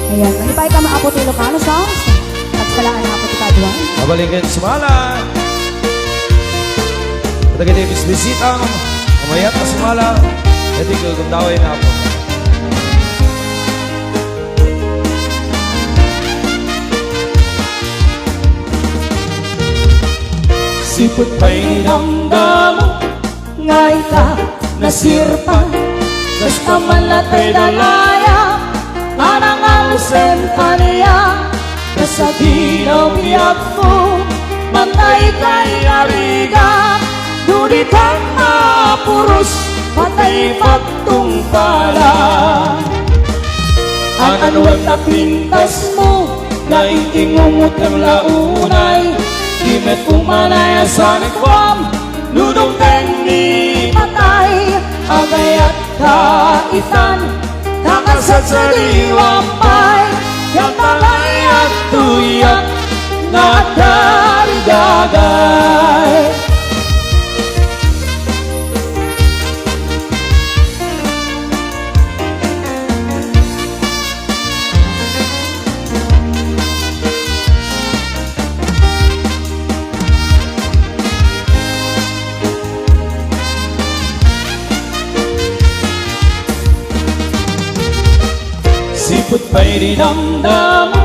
Ayan, malipay ka maapot yung Ilocano songs. At salaan na apot ikaduan. Mabalingin sumala. Katagin na bisbisitang umayat na sumala. Hindi ko gumdawin na ako. Sipot pa'y ninamdamo, ngay ka nasirpa. Basta man latay dalaya, anang alusen pa niya. Basta ginaw biyak mo, matay kay ariga. Duli kang mapuros, patay pagtung pala. Ang anuang napintas mo, naiingungot ng launay. Kimet umanay sa nagwam, nudong ni patay. Agay at kaitan, kakasat sa diwampay. Yang talay at tuyak, nadarigagay. Sipot pa'y dinamdamo,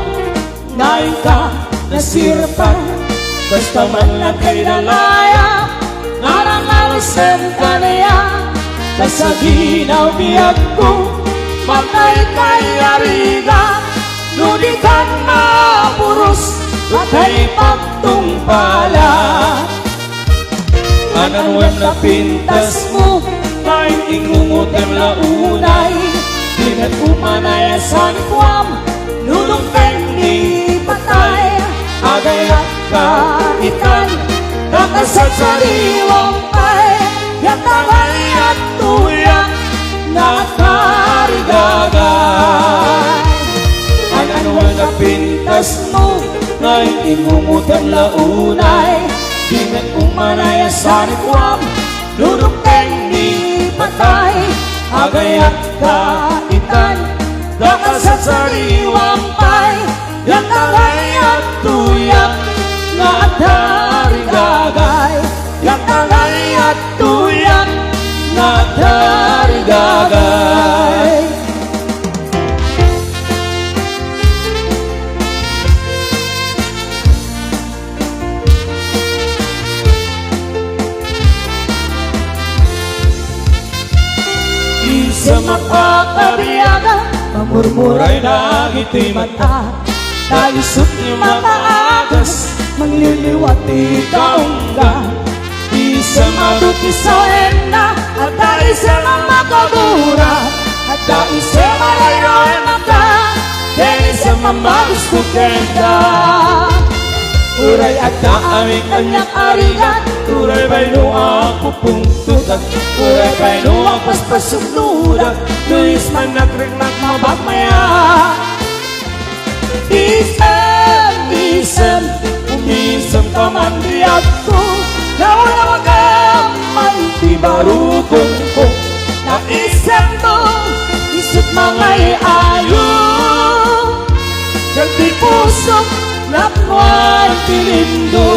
ngayon ka nasirpa. Basta man lang kay nalaya, narang-alusen ka niya. Sa ginaw biyag ko, matay kay ariga. Nudi kang mapuros, matay pagtung pala. Anang na pintas mo, ngayon ingungot ang launay. Kimet umanay sa nikwam, nulong ni patay. Agay at kaitan, kakasat sa diwampay. Yatalay at tuyak, nakarigagay. Ang anuang napintas mo, ngayon ingungot ang launay. Kimet umanay sa nikwam, nulong ni patay. Agay at kaitan, kakasat sa diwampay. Yang talay at tuyak, nadarigagay. Yang talay at tuyak, nadarigagay. Sa mapakabiyaga, mamurmuray na ngiti mata. Tayusot ni mataagas, mangliliwati kaungga. Isa maduti sa ena, at dahil sa mamakabura. At dahil sa malayoy mata, dahil sa mamagusto kenda. Uray at naaming kanyang arigat, uray ba'y nuang pupungtutan. Uray ba'y nuang paspasugnudan, Luis man nagringnak mabagmaya. Isem, umisem ka man diyak ko. Nawala ka man di barutong ko. Naisem mo, isip mga iayo. Kagdi pusok, nakwan tilindo.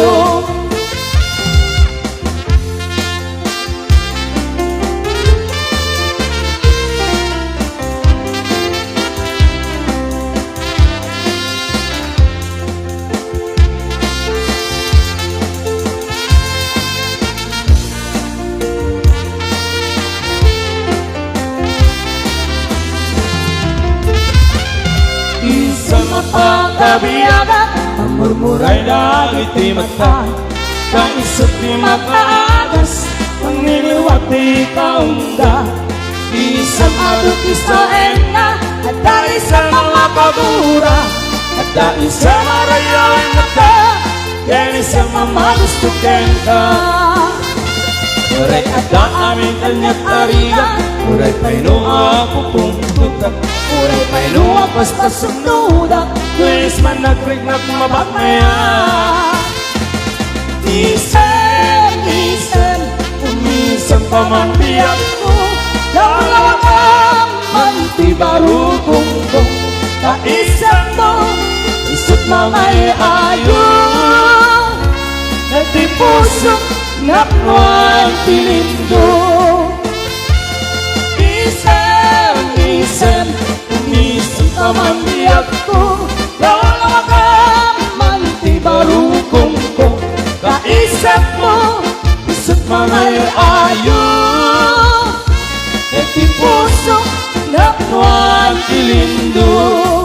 Pagkabiyaga, mamurmuray na ngiti mata. Kaisip ni makaagas, mangliliwati kaungga. Isang adot isa ena, at dahil sa mga kabura. At dahil sa marayoy mata, kaya sa mamagusto kenda. Uray at naaming kanyat ariga, uray pa'y nuha pupungtutak. Uray pa'y nuha paspasugnuda, Luis man nagringnak mabagmaya. Isem, umisem pa man biyak ko. Dalawa ka man ti barutong ko. Kaisem mangay ayo Nagdi puso naknuan tilindo Isem umisip ka man diyak ko Lawa ka man ti barukong ko Kaisip mo isip mangay ayo Nagdi puso naknuan tilindo